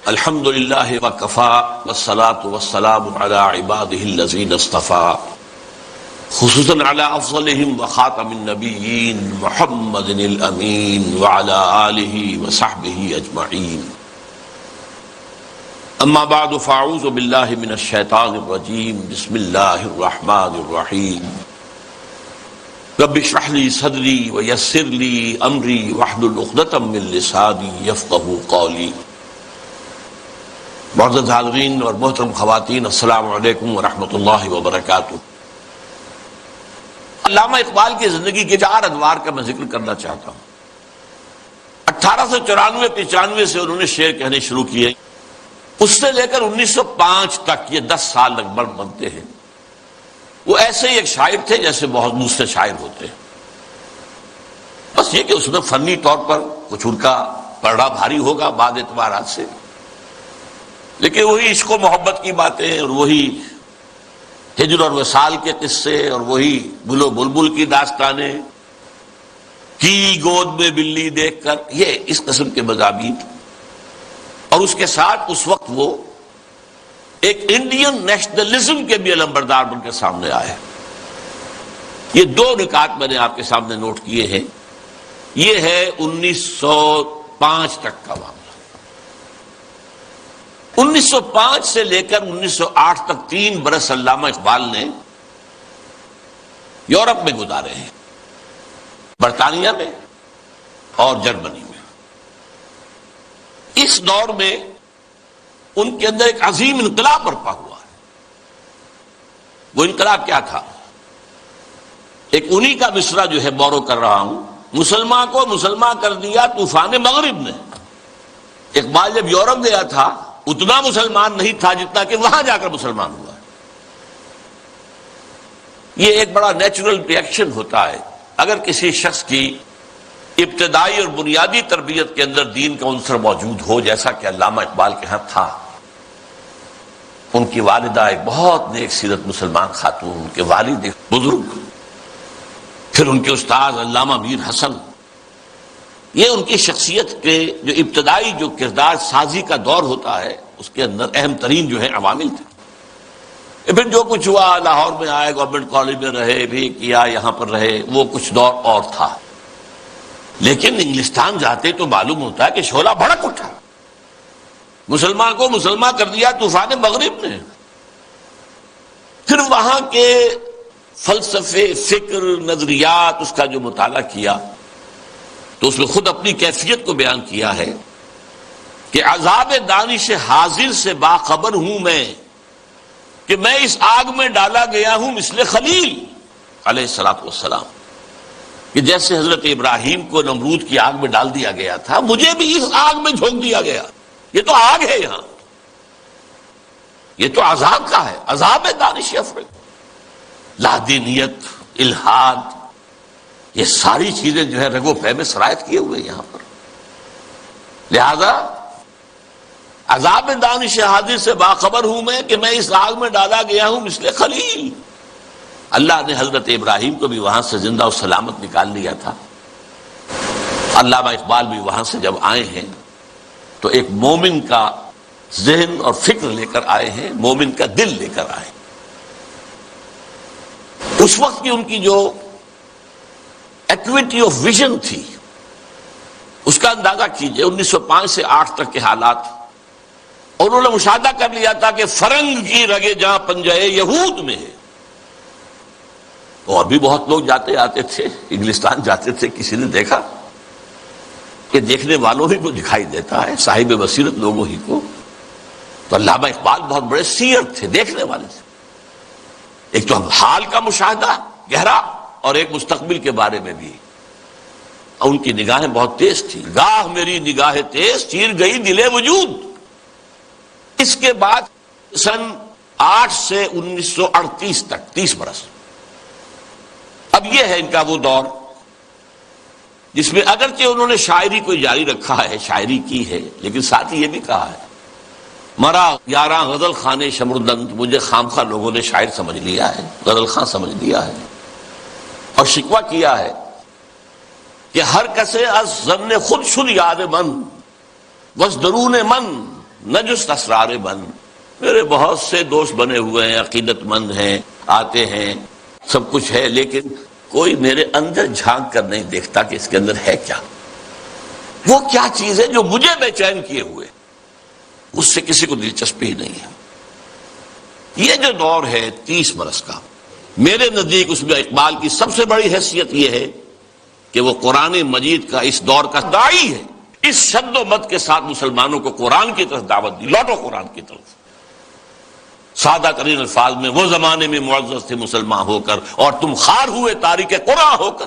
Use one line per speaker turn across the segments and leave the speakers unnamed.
الحمد للہ وکفا والصلاة والسلام علی عباده الذین اصطفى خصوصاً علی افضلهم وخاتم النبیین محمد الامین وعلی آلہ وصحبہ اجمعین. اما بعد فاعوذ باللہ من الشیطان الرجیم. بسم اللہ الرحمن الرحیم. رب اشرح لی صدری ویسر لی امری واحلل عقدۃ من لسانی یفقہوا قولی. معزز حاضرین اور محترم خواتین، السلام علیکم ورحمۃ اللہ وبرکاتہ. علامہ اقبال کی زندگی کے 4 ادوار کا میں ذکر کرنا چاہتا ہوں. 1894-95 سے انہوں نے شعر کہنے شروع کیے. اس سے لے کر 1905 تک یہ 10 سال لگ بھگ بنتے ہیں. وہ ایسے ہی ایک شاعر تھے جیسے بہت دوسرے شاعر ہوتے ہیں. بس یہ کہ اس میں فنی طور پر کچھ ان کا پڑھا بھاری ہوگا بعض اعتبارات سے، لیکن وہی عشق و محبت کی باتیں اور وہی ہجر اور وصال کے قصے اور وہی گل و بلبل کی داستانیں، کی گود میں بلی دیکھ کر، یہ اس قسم کے مضامین. اور اس کے ساتھ اس وقت وہ ایک انڈین نیشنلزم کے بھی علمبردار بن کے سامنے آئے. یہ 2 نکات میں نے آپ کے سامنے نوٹ کیے ہیں. یہ ہے 1905 تک کا معاملہ. 1905 سے لے کر 1908 تک 3 برس علامہ اقبال نے یورپ میں گزارے ہیں، برطانیہ میں اور جرمنی میں. اس دور میں ان کے اندر ایک عظیم انقلاب برپا ہوا ہے. وہ انقلاب کیا تھا؟ ایک انہی کا مصرع جو ہے بورو کر رہا ہوں. مسلمان کو مسلمان کر دیا طوفان مغرب نے. اقبال جب یورپ گیا تھا اتنا مسلمان نہیں تھا جتنا کہ وہاں جا کر مسلمان ہوا. یہ ایک بڑا نیچرل ریئیکشن ہوتا ہے اگر کسی شخص کی ابتدائی اور بنیادی تربیت کے اندر دین کا عنصر موجود ہو، جیسا کہ علامہ اقبال کے ہاں تھا. ان کی والدہ ایک بہت نیک سیرت مسلمان خاتون، ان کے والد ایک بزرگ، پھر ان کے استاد علامہ میر حسن. یہ ان کی شخصیت کے جو ابتدائی جو کردار سازی کا دور ہوتا ہے اس کے اندر اہم ترین جو ہے عوامل تھے. پھر جو کچھ ہوا، لاہور میں آئے، گورنمنٹ کالج میں رہے بھی کیا، یہاں پر رہے، وہ کچھ دور اور تھا. لیکن انگلستان جاتے تو معلوم ہوتا ہے کہ شعلہ بھڑک اٹھا. مسلمان کو مسلمان کر دیا طوفان مغرب نے. پھر وہاں کے فلسفے، فکر، نظریات، اس کا جو مطالعہ کیا تو اس میں خود اپنی کیفیت کو بیان کیا ہے کہ عذاب دانش حاضر سے باخبر ہوں میں کہ میں اس آگ میں ڈالا گیا ہوں مثل خلیل علیہ الصلوۃ والسلام. کہ جیسے حضرت ابراہیم کو نمرود کی آگ میں ڈال دیا گیا تھا، مجھے بھی اس آگ میں جھونک دیا گیا. یہ تو آگ ہے، یہاں یہ تو عذاب کا ہے. عذاب دانش افرق، لادینیت، الحاد، یہ ساری چیزیں جو ہے رگ و پے میں سرایت کیے ہوئے یہاں پر. لہذا عذاب دانش حاضر سے باخبر ہوں میں کہ میں اس آگ میں ڈالا گیا ہوں مثل خلیل. اللہ نے حضرت ابراہیم کو بھی وہاں سے زندہ و سلامت نکال لیا تھا. علامہ اقبال بھی وہاں سے جب آئے ہیں تو ایک مومن کا ذہن اور فکر لے کر آئے ہیں، مومن کا دل لے کر آئے. اس وقت کی ان کی جو ایکویٹی آف ویژن تھی اس کا اندازہ کیجئے. 1905 سے 8 تک کے حالات. اور انہوں نے مشاہدہ کر لیا تھا کہ فرنگ کی رگے جہاں پنجے یہود میں ہے. اور بھی بہت لوگ جاتے آتے تھے، انگلستان جاتے تھے. کسی نے دیکھا کہ دیکھنے والوں ہی کو دکھائی دیتا ہے، صاحب بصیرت لوگوں ہی کو. تو علامہ اقبال بہت بڑے سیر تھے، دیکھنے والے تھے. ایک تو حال کا مشاہدہ گہرا اور ایک مستقبل کے بارے میں بھی. ان کی نگاہیں بہت تیز تھی. گاہ میری نگاہ تیز چیر گئی دل وجود. اس کے بعد سن 8 سے 1938 تک 30 برس. اب یہ ہے ان کا وہ دور جس میں اگرچہ انہوں نے شاعری کو جاری رکھا ہے، شاعری کی ہے، لیکن ساتھ ہی یہ بھی کہا ہے مرا یاراں غزل خانے شمردند. مجھے خامخواہ لوگوں نے شاعر سمجھ لیا ہے، غزل خاں سمجھ لیا ہے. اور شکوہ کیا ہے کہ ہر کسے از ضمن خود شد یاد من وز درون من نجس اسرار بند. میرے بہت سے دوست بنے ہوئے ہیں، عقیدت مند ہیں، آتے ہیں، سب کچھ ہے، لیکن کوئی میرے اندر جھانک کر نہیں دیکھتا کہ اس کے اندر ہے کیا. وہ کیا چیز ہے جو مجھے بے چین کیے ہوئے، اس سے کسی کو دلچسپی ہی نہیں ہے. یہ جو دور ہے 30 برس کا، میرے نزدیک اس میں اقبال کی سب سے بڑی حیثیت یہ ہے کہ وہ قرآن مجید کا اس دور کا داعی ہے. اس شد و مت کے ساتھ مسلمانوں کو قرآن کی طرف دعوت دی، لوٹو قرآن کی طرف. سادہ ترین الفاظ میں، وہ زمانے میں معزز تھے مسلمان ہو کر اور تم خار ہوئے تاریک قرآن ہو کر.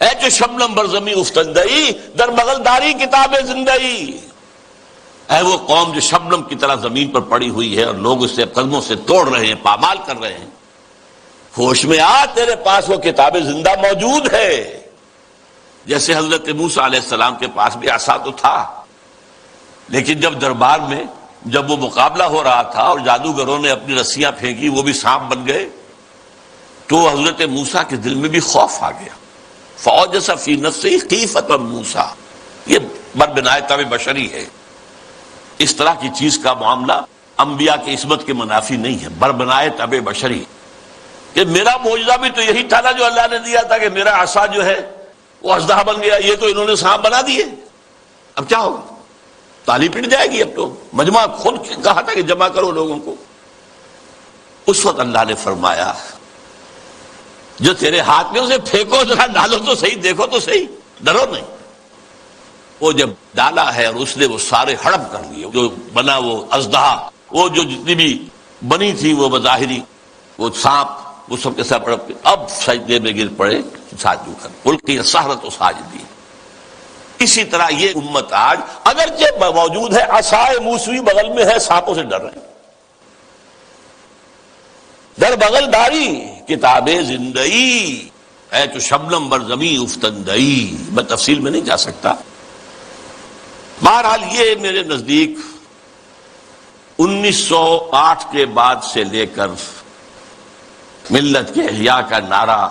اے جو شبنم بر زمیں افتندئی، در بغل داری کتاب زندئی. اے وہ قوم جو شبنم کی طرح زمین پر پڑی ہوئی ہے اور لوگ اسے قدموں سے توڑ رہے ہیں، پامال کر رہے ہیں. ہوش میں آ، تیرے پاس وہ کتاب زندہ موجود ہے. جیسے حضرت موسیٰ علیہ السلام کے پاس بھی عصا تو تھا، لیکن جب دربار میں جب وہ مقابلہ ہو رہا تھا اور جادوگروں نے اپنی رسیاں پھینکی، وہ بھی سانپ بن گئے، تو حضرت موسیٰ کے دل میں بھی خوف آ گیا. فَأَوْجَسَ فِي نَفْسِهِ خِیفَةً موسیٰ. یہ بربنائے طبع بشری ہے. اس طرح کی چیز کا معاملہ انبیاء کی عصمت کے منافی نہیں ہے، بربنائے طبع بشری. کہ میرا معجزہ بھی تو یہی تھا نا جو اللہ نے دیا تھا، کہ میرا عصا جو ہے وہ اژدہا بن گیا، یہ تو انہوں نے سانپ بنا دیے. اب کیا ہوگا؟ تالی پٹ جائے گی. اب تو مجمع خود کہا تھا کہ جمع کرو لوگوں کو. اس وقت اللہ نے فرمایا جو تیرے ہاتھ میں اسے پھینکو، ذرا ڈالو تو صحیح، دیکھو تو صحیح، ڈرو نہیں. وہ جب ڈالا ہے اور اس نے وہ سارے ہڑپ کر لیے، جو بنا وہ اژدہا، وہ جو جتنی بھی بنی تھی وہ بظاہری وہ سانپ، وہ سب کے سب ہڑپ کے اب سجدے میں گر پڑے ساجدو کر. القی السحرۃ ساجدین. اسی طرح یہ امت آج اگرچہ موجود ہے، عصائے موسوی بغل میں ہے، سانپوں سے ڈر رہے ہیں. در بغل داری کتاب زندئی، اے تو شبنم بر زمیں افتندئی. میں تفصیل میں نہیں جا سکتا. بہرحال یہ میرے نزدیک 1908 کے بعد سے لے کر ملت کے احیاء کا نعرہ،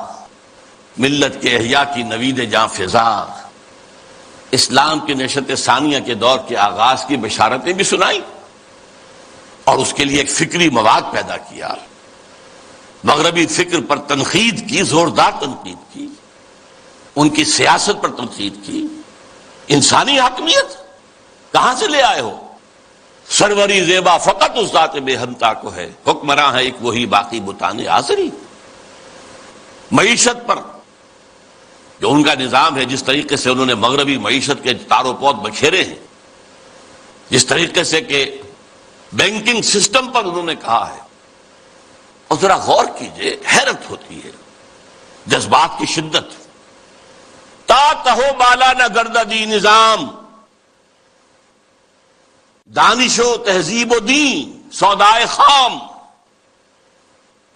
ملت کے احیاء کی نوید جاں فضا، اسلام کی نشت ثانیہ کے دور کے آغاز کی بشارتیں بھی سنائی اور اس کے لیے ایک فکری مواد پیدا کیا. مغربی فکر پر تنقید کی، زوردار تنقید کی، ان کی سیاست پر تنقید کی. انسانی حاکمیت کہاں سے لے آئے ہو؟ سروری زیبا فقط اس ذات بے ہمتا کو ہے، حکمراں ہے ایک وہی باقی بتانے آزری. معیشت پر جو ان کا نظام ہے، جس طریقے سے انہوں نے مغربی معیشت کے تار و پود بکھیرے ہیں، جس طریقے سے کہ بینکنگ سسٹم پر انہوں نے کہا ہے، اور ذرا غور کیجئے، حیرت ہوتی ہے. جذبات کی شدت. تا کہو بالا نہ گرددی نظام، دانش و تہذیب و دین سودائے خام.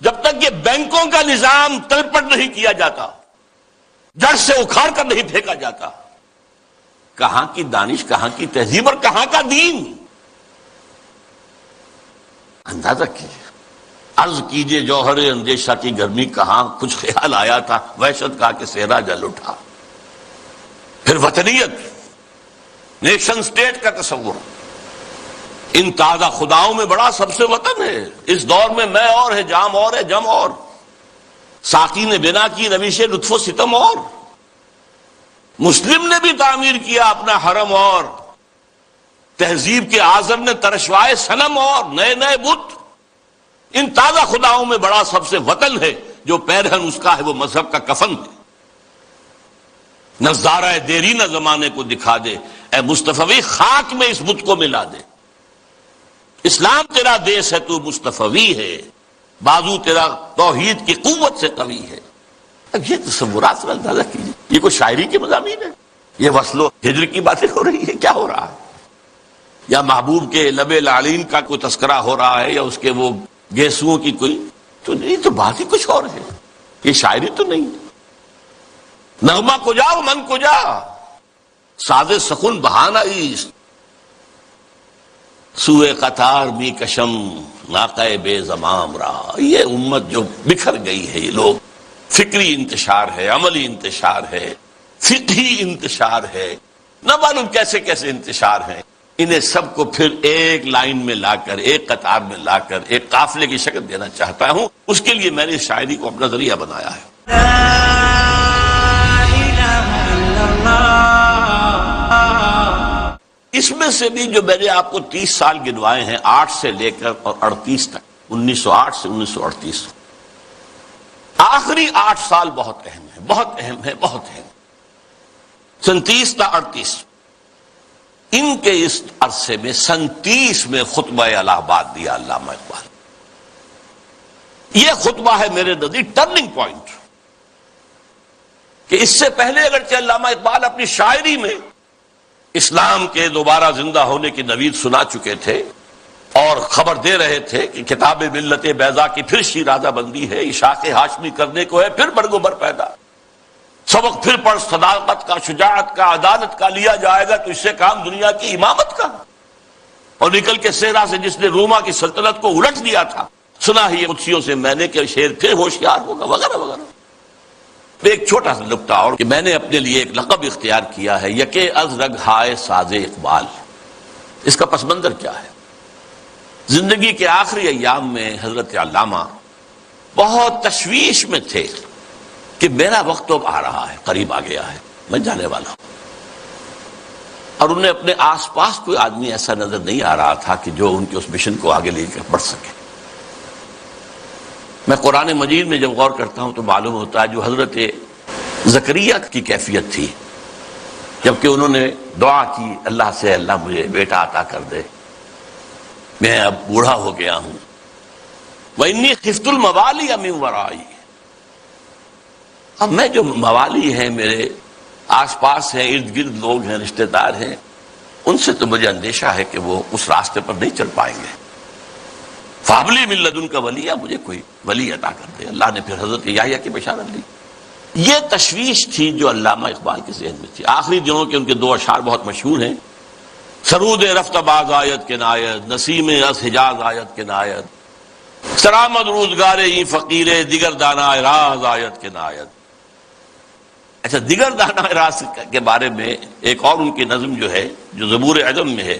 جب تک یہ بینکوں کا نظام تلپٹ نہیں کیا جاتا، جڑ سے اکھاڑ کر نہیں پھینکا جاتا، کہاں کی دانش، کہاں کی تہذیب اور کہاں کا دین؟ اندازہ کیجیے. عرض کیجیے جوہر اندیشہ کی گرمی کہاں، کچھ خیال آیا تھا، وحشت کا کہ صحرا جل اٹھا. پھر وطنیت، نیشن سٹیٹ کا تصور. ان تازہ خداؤں میں بڑا سب سے وطن ہے. اس دور میں میں اور ہے، جام اور ہے، جم اور. ساقی نے بنا کی روش لطف و ستم اور. مسلم نے بھی تعمیر کیا اپنا حرم اور. تہذیب کے اعظم نے ترشوائے صنم اور، نئے نئے بت. ان تازہ خداؤں میں بڑا سب سے وطن ہے، جو پیرہن اس کا ہے وہ مذہب کا کفن ہے. نظارہ دیرینہ زمانے کو دکھا دے، اے مصطفی خاک میں اس بت کو ملا دے. اسلام تیرا دیس ہے، تو مصطفی ہے، بازو تیرا توحید کی قوت سے قوی ہے. اب یہ تصورات سے اندازہ کیجیے، یہ کوئی شاعری کے مضامین ہے؟ یہ وصل و ہجر کی باتیں ہو رہی ہے؟ کیا ہو رہا ہے؟ یا محبوب کے لب لعلین کا کوئی تذکرہ ہو رہا ہے، یا اس کے وہ گیسوؤں کی کوئی؟ تو یہ تو بات ہی کچھ اور ہے، یہ شاعری تو نہیں. نغمہ کجا و من کجا، ساز سخن بہانہ ایست، سوئے قطار می کشم ناقہ بے زمام را. یہ امت جو بکھر گئی ہے، یہ لوگ، فکری انتشار ہے، عملی انتشار ہے، فقہی انتشار ہے، نہ معلوم کیسے کیسے انتشار ہیں. انہیں سب کو پھر ایک لائن میں لا کر، ایک قطار میں لا کر ایک قافلے کی شکل دینا چاہتا ہوں. اس کے لیے میں نے اس شاعری کو اپنا ذریعہ بنایا ہے. اس میں سے بھی جو میں نے آپ کو 30 سال گنوائے ہیں، 8 سے لے کر اور 38 تک، 1908 سے 1938، آخری 8 سال بہت اہم ہے، بہت اہم ہے، بہت اہم. 37 تا 38، ان کے اس عرصے میں 37 میں خطبہ الہ آباد دیا علامہ اقبال. یہ خطبہ ہے میرے نزدیک ٹرننگ پوائنٹ، کہ اس سے پہلے اگرچہ علامہ اقبال اپنی شاعری میں اسلام کے دوبارہ زندہ ہونے کی نوید سنا چکے تھے اور خبر دے رہے تھے کہ کتاب ملت بیضا کی پھر شیرازہ بندی ہے، اشاق ہاشمی کرنے کو ہے پھر برگ و بر پیدا، سبق پھر پڑھ صداقت کا، شجاعت کا، عدالت کا، لیا جائے گا تو اس سے کام دنیا کی امامت کا، اور نکل کے صحرا سے جس نے روما کی سلطنت کو الٹ دیا تھا، سنا ہی قدسیوں سے میں نے کہ شیر پھر ہوشیار ہوگا، وغیرہ وغیرہ. ایک چھوٹا سا نکتہ اور کہ میں نے اپنے لیے ایک لقب اختیار کیا ہے، یکے از رگ ہائے ساز اقبال. اس کا پس منظر کیا ہے؟ زندگی کے آخری ایام میں حضرت علامہ بہت تشویش میں تھے کہ میرا وقت تو اب آ رہا ہے، قریب آ گیا ہے، میں جانے والا ہوں. اور انہیں اپنے آس پاس کوئی آدمی ایسا نظر نہیں آ رہا تھا کہ جو ان کے اس مشن کو آگے لے کر بڑھ سکے. میں قرآن مجید میں جب غور کرتا ہوں تو معلوم ہوتا ہے جو حضرت زکریا کی کیفیت تھی، جبکہ انہوں نے دعا کی اللہ سے، اللہ مجھے بیٹا عطا کر دے، میں اب بوڑھا ہو گیا ہوں. وَإِنِّي خِفْتُ الْمَوَالِيَ مِنْ وَرَائِي، اب میں جو موالی ہیں، میرے آس پاس ہیں، ارد گرد لوگ ہیں، رشتہ دار ہیں، ان سے تو مجھے اندیشہ ہے کہ وہ اس راستے پر نہیں چل پائیں گے. فَهَبْ مِن لَدُنْكَ وَلِيًّا، مجھے کوئی ولی عطا کر دے. اللہ نے پھر حضرت یحییٰ کی بشارت دی. یہ تشویش تھی جو علامہ اقبال کے ذہن میں تھی. آخری دنوں کے ان کے 2 اشعار بہت مشہور ہیں، سرود رفت باز آیت کے نایت، نسیم از حجاز آیت کے نایت، سرآمد روزگار این فقیر دیگر دانا راز آیت کے نایت. اچھا، دیگر دانا راز کے بارے میں ایک اور ان کی نظم جو ہے، جو زبور عجم میں ہے،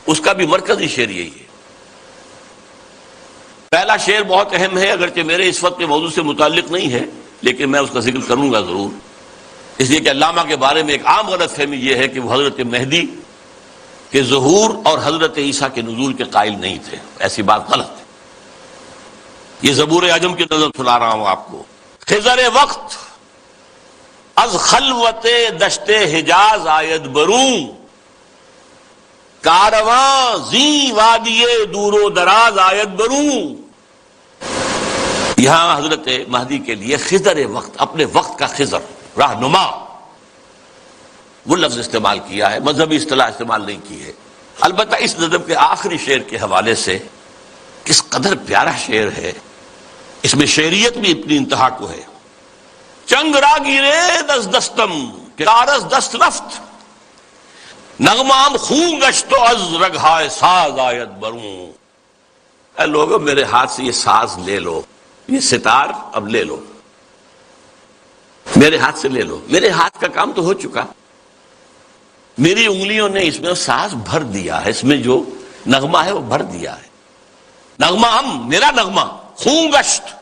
اس کا بھی مرکزی شعر یہی ہے. پہلا شعر بہت اہم ہے، اگرچہ میرے اس وقت کے موضوع سے متعلق نہیں ہے، لیکن میں اس کا ذکر کروں گا ضرور، اس لیے کہ علامہ کے بارے میں ایک عام غلط فہمی یہ ہے کہ وہ حضرت مہدی کے ظہور اور حضرت عیسیٰ کے نزول کے قائل نہیں تھے. ایسی بات غلط ہے. یہ زبور عجم کی نظر سنا رہا ہوں آپ کو. خضر وقت از خلوت دشت حجاز آید بروں، کارواں زی وادی دور و دراز آید بروں. یہاں حضرت مہدی کے لیے خضر وقت، اپنے وقت کا خضر، رہنما، وہ لفظ استعمال کیا ہے، مذہبی اصطلاح استعمال نہیں کی ہے. البتہ اس نظم کے آخری شعر کے حوالے سے کس قدر پیارا شعر ہے، اس میں شعریت بھی اتنی انتہا کو ہے. چنگ را گیرے دست دستم کارس دست رفت، نغمام خون گشتو از رگہائے ساز آیت بروں. اے لوگو، میرے ہاتھ سے یہ ساز لے لو، یہ ستار اب لے لو، میرے ہاتھ سے لے لو. میرے ہاتھ کا کام تو ہو چکا، میری انگلیوں نے اس میں ساز بھر دیا ہے، اس میں جو نغمہ ہے وہ بھر دیا ہے. نغمہ ہم، میرا نغمہ خون گشت،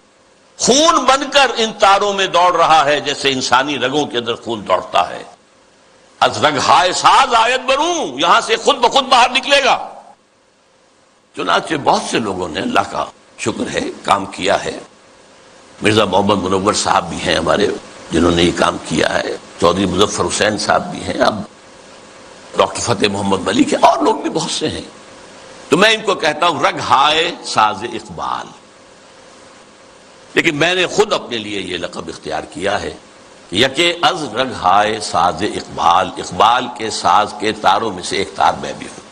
خون بن کر ان تاروں میں دوڑ رہا ہے جیسے انسانی رگوں کے اندر خون دوڑتا ہے. از رگ ہائے ساز آیت بروں، یہاں سے خود بخود باہر نکلے گا. چنانچہ بہت سے لوگوں نے، اللہ کا شکر ہے، کام کیا ہے. مرزا محمد منور صاحب بھی ہیں ہمارے جنہوں نے یہ کام کیا ہے، چودھری مظفر حسین صاحب بھی ہیں، اب ڈاکٹر فتح محمد ملک ہے، اور لوگ بھی بہت سے ہیں. تو میں ان کو کہتا ہوں رگ ہائے ساز اقبال. لیکن میں نے خود اپنے لیے یہ لقب اختیار کیا ہے کہ یکے از رگ ہائے ساز اقبال، اقبال کے ساز کے تاروں میں سے ایک تار میں بھی ہوں.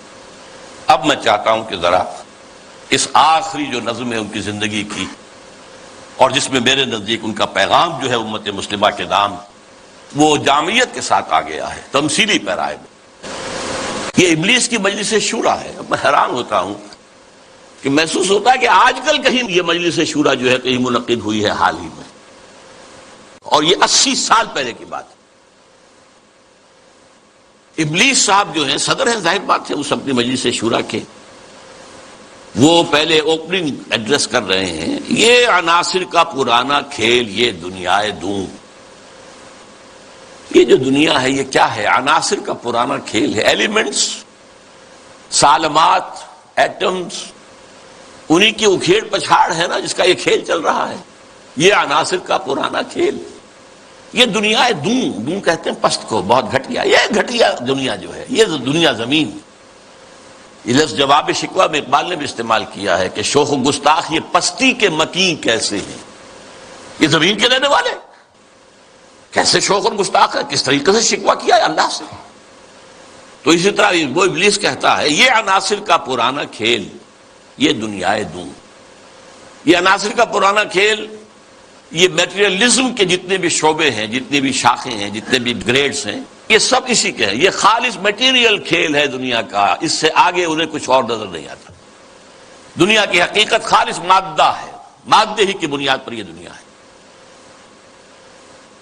اب میں چاہتا ہوں کہ ذرا اس آخری جو نظم ہے ان کی زندگی کی، اور جس میں میرے نزدیک ان کا پیغام جو ہے امت مسلمہ کے نام، وہ جامعیت کے ساتھ آ گیا ہے، تمثیلی پیرائے میں. یہ ابلیس کی مجلس شورا ہے. اب میں حیران ہوتا ہوں کہ محسوس ہوتا ہے کہ آج کل کہیں یہ مجلس شورا جو ہے کہیں منعقد ہوئی ہے حال ہی میں، اور یہ 80 سال پہلے کی بات ہے. ابلیس صاحب جو ہیں صدر ہیں، ظاہر بات ہے، اس اپنی مجلس شورا کے، وہ پہلے اوپننگ ایڈریس کر رہے ہیں، یہ عناصر کا پرانا کھیل، یہ دنیا دوں، یہ جو دنیا ہے یہ کیا ہے؟ عناصر کا پرانا کھیل ہے، ایلیمنٹس، سالمات، ایٹمز، انہی کی اکھیڑ پچھاڑ ہے نا جس کا یہ کھیل چل رہا ہے، یہ عناصر کا پرانا کھیل، یہ دنیا دوں کہتے ہیں پست کو، بہت گھٹیا، یہ گھٹیا دنیا جو ہے، یہ دنیا زمین، یہ لفظ جواب شکوہ میں اقبال نے بھی استعمال کیا ہے کہ شوخ و گستاخ یہ پستی کے مکین کیسے ہیں، یہ زمین کے رہنے والے کیسے شوخ اور گستاخ ہے، کس طریقے سے شکوہ کیا ہے اللہ سے۔ تو اسی طرح وہ ابلیس کہتا ہے یہ عناصر کا پرانا کھیل، یہ دنیا دوں، یہ عناصر کا پرانا کھیل، یہ میٹیریلزم کے جتنے بھی شعبے ہیں، جتنی بھی شاخیں ہیں، جتنے بھی گریڈز ہیں، یہ سب اسی کے ہیں، یہ خالص میٹیریل کھیل ہے دنیا کا، اس سے آگے انہیں کچھ اور نظر نہیں آتا۔ دنیا کی حقیقت خالص مادہ ہے، مادے ہی کی بنیاد پر یہ دنیا ہے۔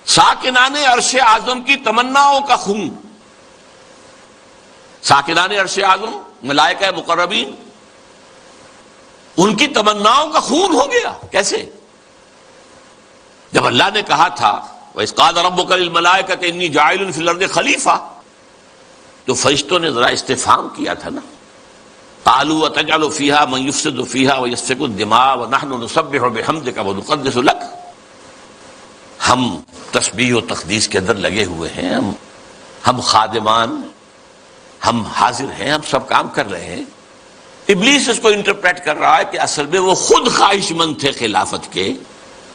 ساکنان عرش اعظم کی تمناؤں کا خون، ساکنان عرش اعظم ملائکہ مقربین، ان کی تمناؤں کا خون ہو گیا، کیسے؟ جب اللہ نے کہا تھا وَإِذْ قَالَ رَبُّكَ لِلْمَلَائِكَةِ إِنِّي جَاعِلٌ فِي الْأَرْضِ خَلِيفَةً، تو فرشتوں نے ذرا استفہام کیا تھا نا، قَالُوا وَتَجْعَلُ فِيهَا مَن يُفْسِدُ فِيهَا وَيَسْفِكُ الدِّمَاءَ وَنَحْنُ نُسَبِّحُ بِحَمْدِكَ وَنُقَدِّسُ لَكَ، ہم تسبیح و تقدیس کے اندر لگے ہوئے ہیں، ہم خادمان، ہم حاضر ہیں، ہم سب کام کر رہے ہیں۔ ابلیس اس کو انٹرپریٹ کر رہا ہے کہ اصل میں وہ خود خواہش مند تھے خلافت کے،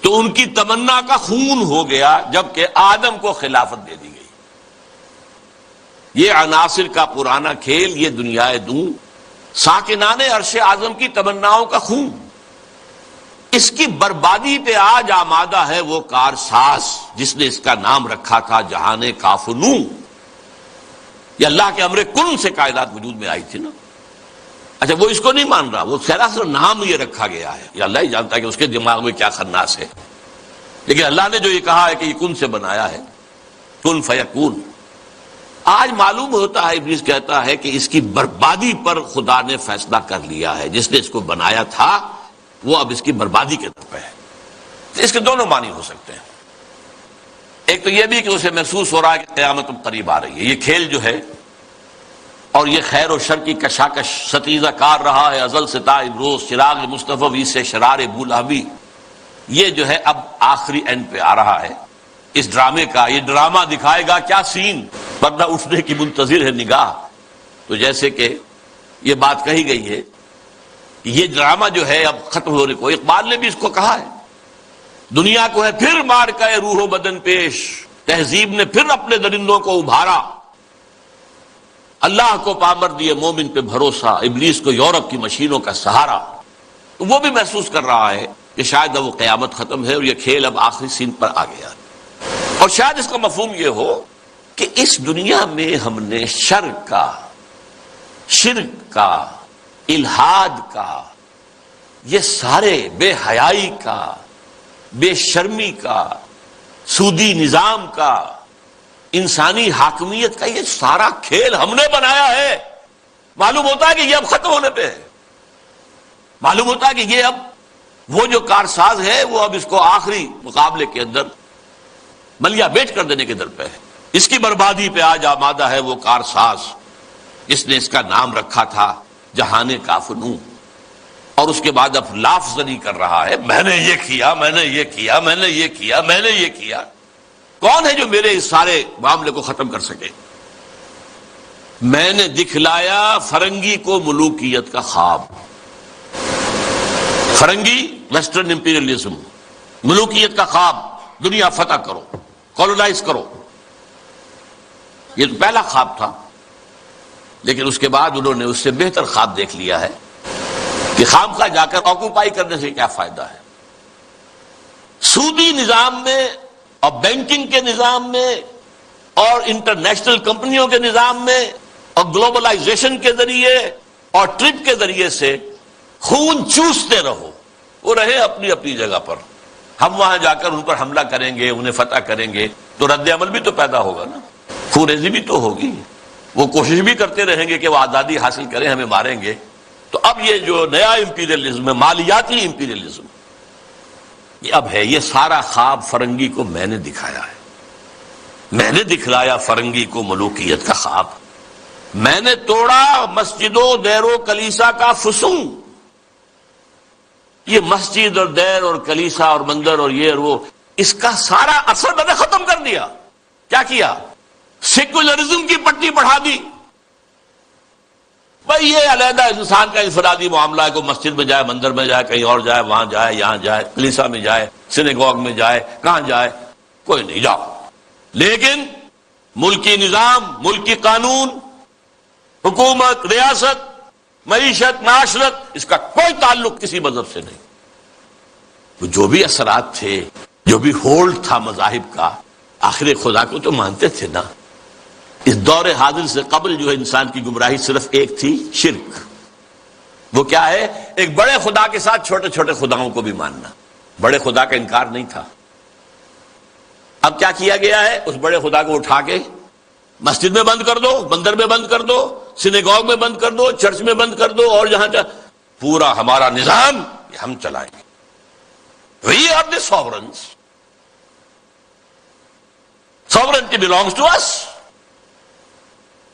تو ان کی تمنا کا خون ہو گیا جبکہ آدم کو خلافت دے دی گئی۔ یہ عناصر کا پرانا کھیل، یہ دنیا دوں، ساکنان عرش اعظم کی تمناؤں کا خون، اس کی بربادی پہ آج آمادہ ہے وہ کارساز جس نے اس کا نام رکھا تھا جہان کافنو۔ یہ اللہ کے امر کن سے کائنات وجود میں آئی تھی نا۔ اچھا وہ اس کو نہیں مان رہا، وہ سراسر نام یہ رکھا گیا ہے، یہ اللہ ہی جانتا ہے کہ اس کے دماغ میں کیا خناس ہے، لیکن اللہ نے جو یہ کہا ہے کہ یہ کن سے بنایا ہے، کن فیکون۔ آج معلوم ہوتا ہے، ابلیس کہتا ہے کہ اس کی بربادی پر خدا نے فیصلہ کر لیا ہے، جس نے اس کو بنایا تھا وہ اب اس کی بربادی کے طرف ہے۔ اس کے دونوں معنی ہو سکتے ہیں، ایک تو یہ بھی کہ اسے محسوس ہو رہا ہے کہ قیامت اب قریب آ رہی ہے، یہ کھیل جو ہے اور یہ خیر و شر کی کشاکش ستیزہ کار رہا ہے ازل سے تا امروز، چراغ مصطفی سے شرار بولہبی، یہ جو ہے اب آخری اینڈ پہ آ رہا ہے اس ڈرامے کا۔ یہ ڈرامہ دکھائے گا کیا سین، پردہ اٹھنے کی منتظر ہے نگاہ۔ تو جیسے کہ یہ بات کہی گئی ہے، یہ ڈرامہ جو ہے اب ختم ہونے کو، اقبال نے بھی اس کو کہا ہے، دنیا کو ہے پھر مار کا روح و بدن پیش، تہذیب نے پھر اپنے درندوں کو ابھارا، اللہ کو پامر دیے مومن پہ بھروسہ، ابلیس کو یورپ کی مشینوں کا سہارا۔ تو وہ بھی محسوس کر رہا ہے کہ شاید اب وہ قیامت ختم ہے اور یہ کھیل اب آخری سین پر آ گیا، اور شاید اس کا مفہوم یہ ہو کہ اس دنیا میں ہم نے شر کا، شرک کا، الہاد کا، یہ سارے بے حیائی کا، بے شرمی کا، سودی نظام کا، انسانی حاکمیت کا، یہ سارا کھیل ہم نے بنایا ہے۔ معلوم ہوتا ہے کہ یہ اب ختم ہونے پہ ہے، معلوم ہوتا ہے کہ یہ اب وہ جو کارساز ہے وہ اب اس کو آخری مقابلے کے اندر ملیا بیٹ کر دینے کے در پہ ہے۔ اس کی بربادی پہ آج آمادہ ہے وہ کارساز جس نے اس کا نام رکھا تھا جہان کافنو، اور اس کے بعد اب لافزنی کر رہا ہے، میں نے یہ کیا، میں نے یہ کیا، میں نے یہ کیا، میں نے یہ کیا۔ کون ہے جو میرے اس سارے معاملے کو ختم کر سکے؟ میں نے دکھلایا فرنگی کو ملوکیت کا خواب، فرنگی ویسٹرن امپیریلزم، ملوکیت کا خواب، دنیا فتح کرو، کولونائز کرو، یہ تو پہلا خواب تھا، لیکن اس کے بعد انہوں نے اس سے بہتر خواب دیکھ لیا ہے کہ خامخواہ جا کر آکوپائی کرنے سے کیا فائدہ ہے۔ سودی نظام میں اور بینکنگ کے نظام میں اور انٹرنیشنل کمپنیوں کے نظام میں اور گلوبلائزیشن کے ذریعے اور ٹرپ کے ذریعے سے خون چوستے رہو، وہ رہے اپنی اپنی جگہ پر، ہم وہاں جا کر ان پر حملہ کریں گے، انہیں فتح کریں گے، تو رد عمل بھی تو پیدا ہوگا نا، خونریزی بھی تو ہوگی۔ وہ کوشش بھی کرتے رہیں گے کہ وہ آزادی حاصل کریں، ہمیں ماریں گے۔ تو اب یہ جو نیا امپیریلزم ہے، مالیاتی امپیریلزم، یہ اب ہے۔ یہ سارا خواب فرنگی کو میں نے دکھایا ہے، میں نے دکھلایا فرنگی کو ملوکیت کا خواب، میں نے توڑا مسجد و دیر و کلیسا کا فسون۔ یہ مسجد اور دیر اور کلیسا اور مندر اور یہ اور وہ، اس کا سارا اثر میں نے ختم کر دیا۔ کیا کیا؟ سیکولرزم کی پٹی بڑھا دی۔ بھائی یہ علیحدہ انسان کا انفرادی معاملہ ہے، کوئی مسجد میں جائے، مندر میں جائے، کہیں اور جائے، وہاں جائے، یہاں جائے، کلیسا میں جائے، سینیگوگ میں جائے، کہاں جائے، کوئی نہیں، جاؤ۔ لیکن ملکی نظام، ملکی قانون، حکومت، ریاست، معیشت، معاشرت، اس کا کوئی تعلق کسی مذہب سے نہیں۔ جو بھی اثرات تھے، جو بھی ہولڈ تھا مذاہب کا، آخر خدا کو تو مانتے تھے نا۔ اس دور حاضر سے قبل جو ہے انسان کی گمراہی صرف ایک تھی، شرک۔ وہ کیا ہے؟ ایک بڑے خدا کے ساتھ چھوٹے چھوٹے خداؤں کو بھی ماننا۔ بڑے خدا کا انکار نہیں تھا۔ اب کیا کیا گیا ہے؟ اس بڑے خدا کو اٹھا کے مسجد میں بند کر دو، مندر میں بند کر دو، سینیگوگ میں بند کر دو، چرچ میں بند کر دو، اور جہاں پورا ہمارا نظام یہ ہم چلائیں گے۔ We are the sovereigns. Sovereignty belongs to us.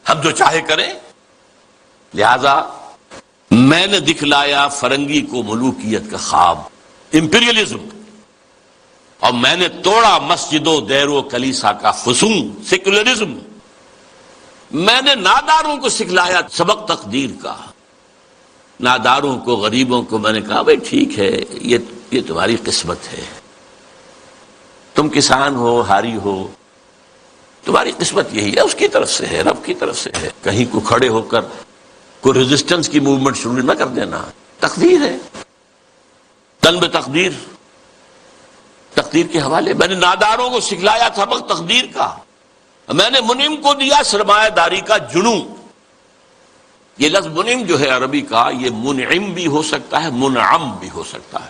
ہم جو چاہے کریں۔ لہذا میں نے دکھلایا فرنگی کو ملوکیت کا خواب، امپیریلزم، اور میں نے توڑا مسجد و دیر و کلیسا کا فسون، سیکولرزم۔ میں نے ناداروں کو سکھلایا سبق تقدیر کا۔ ناداروں کو، غریبوں کو میں نے کہا بھائی ٹھیک ہے، یہ تمہاری قسمت ہے، تم کسان ہو، ہاری ہو، تمہاری قسمت یہی ہے، اس کی طرف سے ہے، رب کی طرف سے ہے۔ کہیں کو کھڑے ہو کر کوئی ریزسٹنس کی موومنٹ شروع نہ کر دینا، تقدیر ہے، تن بے تقدیر، تقدیر کے حوالے۔ میں نے ناداروں کو سکھلایا سبق تقدیر کا، میں نے منعم کو دیا سرمایہ داری کا جنون۔ یہ لفظ منعم جو ہے عربی کا، یہ منعم بھی ہو سکتا ہے، منعم بھی ہو سکتا ہے۔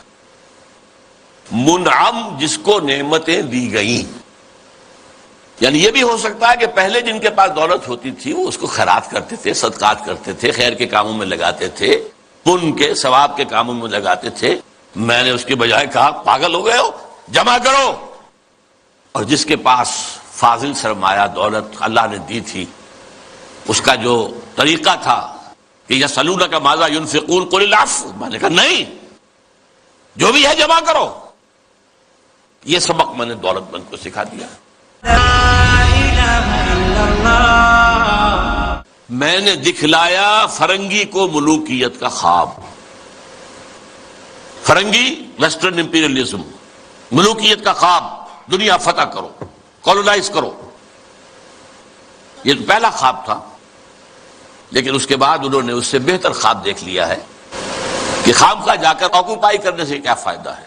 منعم جس کو نعمتیں دی گئیں، یعنی یہ بھی ہو سکتا ہے کہ پہلے جن کے پاس دولت ہوتی تھی وہ اس کو خیرات کرتے تھے، صدقات کرتے تھے، خیر کے کاموں میں لگاتے تھے، پن کے ثواب کے کاموں میں لگاتے تھے۔ میں نے اس کے بجائے کہا پاگل ہو گئے ہو، جمع کرو۔ اور جس کے پاس فاضل سرمایہ دولت اللہ نے دی تھی، اس کا جو طریقہ تھا کہ یسألونک ماذا ينفقون قل العفو، میں نے کہا نہیں، جو بھی ہے جمع کرو۔ یہ سبق میں نے دولت مند کو سکھا دیا۔ میں نے دکھلایا فرنگی کو ملوکیت کا خواب۔ فرنگی ویسٹرن امپیریلزم، ملوکیت کا خواب، دنیا فتح کرو، کولونائز کرو، یہ تو پہلا خواب تھا۔ لیکن اس کے بعد انہوں نے اس سے بہتر خواب دیکھ لیا ہے کہ خامخواہ جا کر آکوپائی کرنے سے کیا فائدہ ہے۔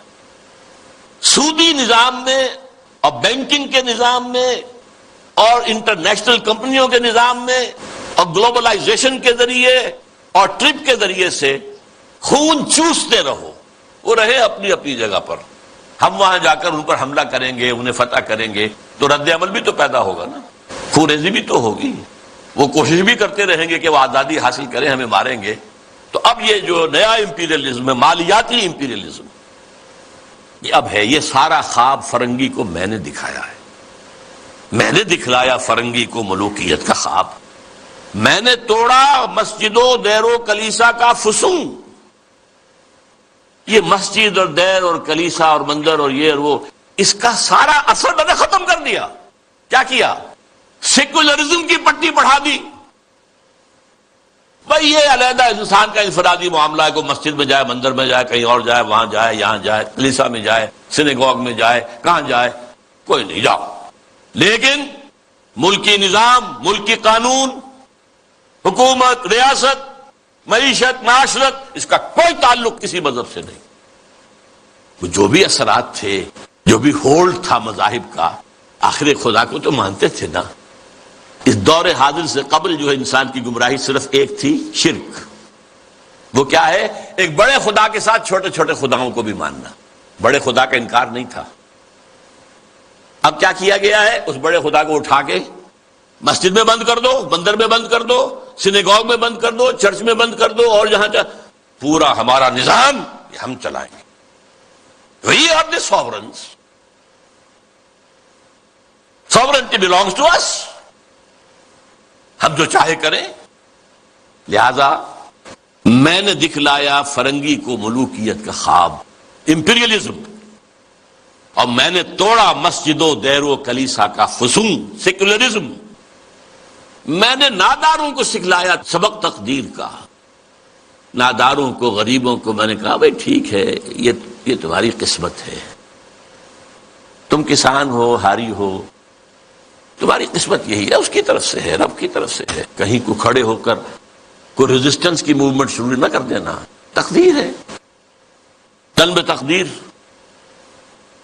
سودی نظام میں اور بینکنگ کے نظام میں اور انٹرنیشنل کمپنیوں کے نظام میں اور گلوبلائزیشن کے ذریعے اور ٹرپ کے ذریعے سے خون چوستے رہو، وہ رہے اپنی اپنی جگہ پر، ہم وہاں جا کر ان پر حملہ کریں گے، انہیں فتح کریں گے، تو رد عمل بھی تو پیدا ہوگا نا، خونریزی بھی تو ہوگی۔ وہ کوشش بھی کرتے رہیں گے کہ وہ آزادی حاصل کریں، ہمیں ماریں گے۔ تو اب یہ جو نیا امپیریلزم ہے، مالیاتی امپیریلزم، یہ اب ہے۔ یہ سارا خواب فرنگی کو میں نے دکھایا ہے، میں نے دکھلایا فرنگی کو ملوکیت کا خواب، میں نے توڑا مسجد و دیر و کلیسا کا فسون۔ یہ مسجد اور دیر اور کلیسا اور مندر اور یہ اور وہ، اس کا سارا اثر میں نے ختم کر دیا۔ کیا کیا؟ سیکولرزم کی پٹی بڑھا دی۔ بھائی یہ علیحدہ انسان کا انفرادی معاملہ ہے، کوئی مسجد میں جائے، مندر میں جائے، کہیں اور جائے، وہاں جائے، یہاں جائے، کلیسا میں جائے، سینیگوگ میں جائے، کہاں جائے، کوئی نہیں، جاؤ۔ لیکن ملکی نظام، ملکی قانون، حکومت، ریاست، معیشت، معاشرت، اس کا کوئی تعلق کسی مذہب سے نہیں۔ جو بھی اثرات تھے، جو بھی ہولڈ تھا مذاہب کا، آخر خدا کو تو مانتے تھے نا۔ اس دور حاضر سے قبل جو ہے انسان کی گمراہی صرف ایک تھی، شرک۔ وہ کیا ہے؟ ایک بڑے خدا کے ساتھ چھوٹے چھوٹے خداؤں کو بھی ماننا۔ بڑے خدا کا انکار نہیں تھا۔ اب کیا کیا گیا ہے؟ اس بڑے خدا کو اٹھا کے مسجد میں بند کر دو، مندر میں بند کر دو، سینیگوگ میں بند کر دو، چرچ میں بند کر دو، اور جہاں پورا ہمارا نظام یہ ہم چلائیں گے. We are the sovereigns. Sovereignty belongs to us. ہم جو چاہے کریں. لہذا میں نے دکھلایا فرنگی کو ملوکیت کا خواب، امپیریلزم، اور میں نے توڑا مسجد و دیر و کلیسا کا فسون، سیکولرزم. میں نے ناداروں کو سکھلایا سبق تقدیر کا. ناداروں کو، غریبوں کو میں نے کہا بھائی ٹھیک ہے، یہ تمہاری قسمت ہے. تم کسان ہو، ہاری ہو، تمہاری قسمت یہی ہے، اس کی طرف سے ہے، رب کی طرف سے ہے. کہیں کو کھڑے ہو کر کوئی ریزسٹنس کی موومنٹ شروع نہ کر دینا. تقدیر ہے، طلب تقدیر،